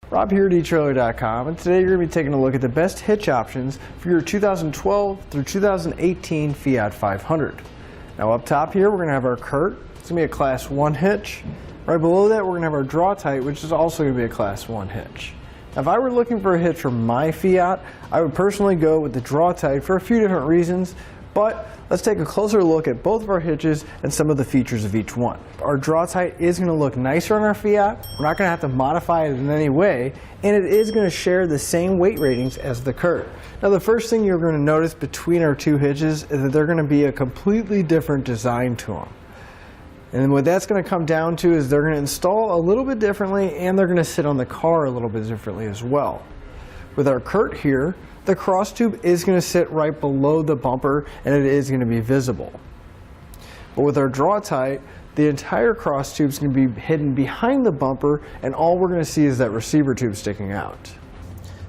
Rob here at etrailer.com, and today you're going to be taking a look at the best hitch options for your 2012 through 2018 Fiat 500. Now up top here we're going to have our CURT. It's going to be a Class 1 hitch. Right below that we're going to have our Draw-Tite, which is also going to be a Class 1 hitch. Now if I were looking for a hitch for my Fiat, I would personally go with the Draw-Tite for a few different reasons, but let's take a closer look at both of our hitches and some of the features of each one. Our Draw-Tite is going to look nicer on our Fiat. We're not going to have to modify it in any way, and it is going to share the same weight ratings as the CURT. Now the first thing you're going to notice between our two hitches is that they're going to be a completely different design to them. And what that's going to come down to is they're going to install a little bit differently, and they're going to sit on the car a little bit differently as well. With our CURT here, the cross tube is going to sit right below the bumper, and it is going to be visible. But with our Draw-Tite, the entire cross tube is going to be hidden behind the bumper, and all we're going to see is that receiver tube sticking out.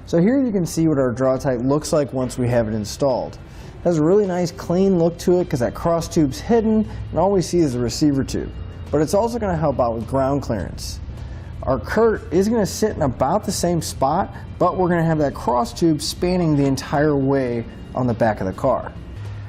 So here you can see what our Draw-Tite looks like once we have it installed. It has a really nice clean look to it because that cross tube's hidden, and all we see is the receiver tube. But it's also going to help out with ground clearance. Our CURT is going to sit in about the same spot, but we're going to have that cross tube spanning the entire way on the back of the car.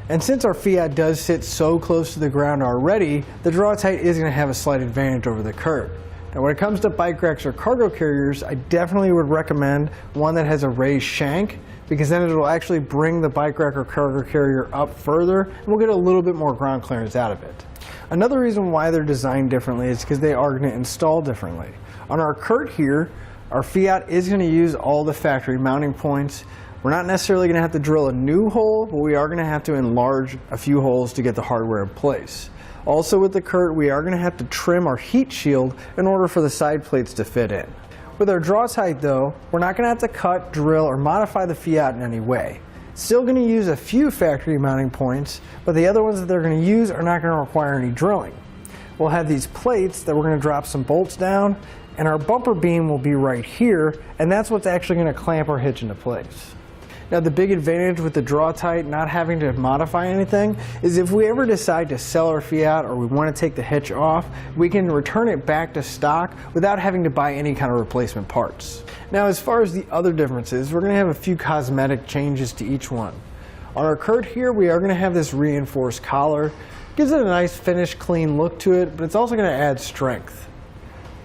And since our Fiat does sit so close to the ground already, the Draw-Tite is going to have a slight advantage over the CURT. Now when it comes to bike racks or cargo carriers, I definitely would recommend one that has a raised shank, because then it will actually bring the bike rack or cargo carrier up further, and we'll get a little bit more ground clearance out of it. Another reason why they're designed differently is because they are going to install differently. On our CURT here, our Fiat is going to use all the factory mounting points. We're not necessarily going to have to drill a new hole, but we are going to have to enlarge a few holes to get the hardware in place. Also with the CURT, we are going to have to trim our heat shield in order for the side plates to fit in. With our Draw-Tite though, we're not going to have to cut, drill, or modify the Fiat in any way. Still going to use a few factory mounting points, but the other ones that they're going to use are not going to require any drilling. We'll have these plates that we're going to drop some bolts down, and our bumper beam will be right here, and that's what's actually going to clamp our hitch into place. Now the big advantage with the Draw-Tite not having to modify anything is if we ever decide to sell our Fiat or we want to take the hitch off, we can return it back to stock without having to buy any kind of replacement parts. Now as far as the other differences, we're going to have a few cosmetic changes to each one. On our CURT here, we are going to have this reinforced collar. Gives it a nice finished clean look to it, but it's also going to add strength.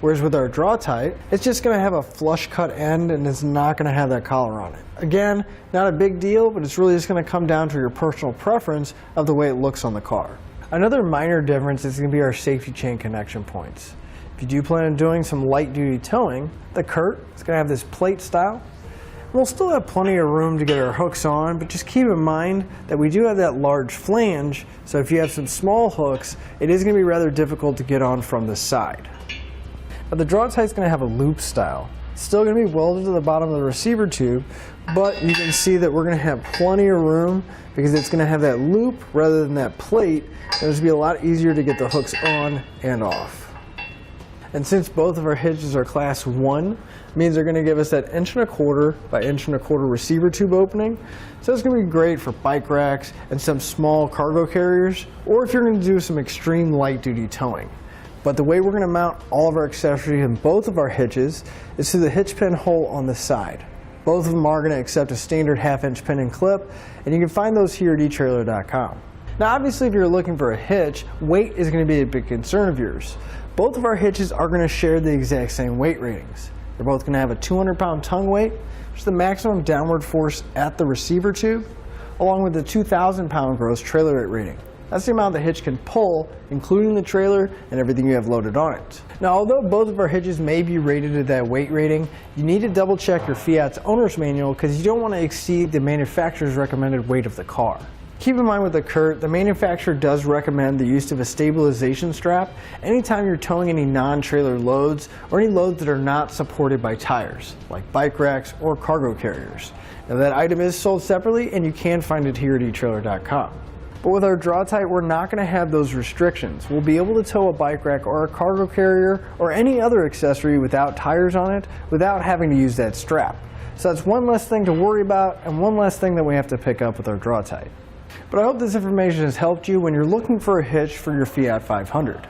Whereas with our Draw-Tite, it's just going to have a flush cut end and it's not going to have that collar on it. Again, not a big deal, but it's really just going to come down to your personal preference of the way it looks on the car. Another minor difference is going to be our safety chain connection points. If you do plan on doing some light duty towing, the CURT is going to have this plate style. We'll still have plenty of room to get our hooks on, but just keep in mind that we do have that large flange, so if you have some small hooks, it is going to be rather difficult to get on from the side. Now the Draw-Tite is going to have a loop style. It's still going to be welded to the bottom of the receiver tube, but you can see that we're going to have plenty of room because it's going to have that loop rather than that plate, and it's going to be a lot easier to get the hooks on and off. And since both of our hitches are Class 1, it means they're going to give us that 1¼ inch by 1¼ inch receiver tube opening. So it's going to be great for bike racks and some small cargo carriers, or if you're going to do some extreme light duty towing. But the way we're going to mount all of our accessories in both of our hitches is through the hitch pin hole on the side. Both of them are going to accept a standard 1/2 inch pin and clip, and you can find those here at etrailer.com. Now obviously if you're looking for a hitch, weight is going to be a big concern of yours. Both of our hitches are going to share the exact same weight ratings. They're both going to have a 200-pound tongue weight, which is the maximum downward force at the receiver tube, along with the 2,000-pound gross trailer weight rating. That's the amount the hitch can pull, including the trailer and everything you have loaded on it. Now, although both of our hitches may be rated at that weight rating, you need to double check your Fiat's owner's manual because you don't want to exceed the manufacturer's recommended weight of the car. Keep in mind with the CURT, the manufacturer does recommend the use of a stabilization strap anytime you're towing any non-trailer loads or any loads that are not supported by tires, like bike racks or cargo carriers. Now that item is sold separately and you can find it here at etrailer.com. But with our Draw-Tite, we're not going to have those restrictions. We'll be able to tow a bike rack or a cargo carrier or any other accessory without tires on it without having to use that strap. So that's one less thing to worry about and one less thing that we have to pick up with our Draw-Tite. But I hope this information has helped you when you're looking for a hitch for your Fiat 500.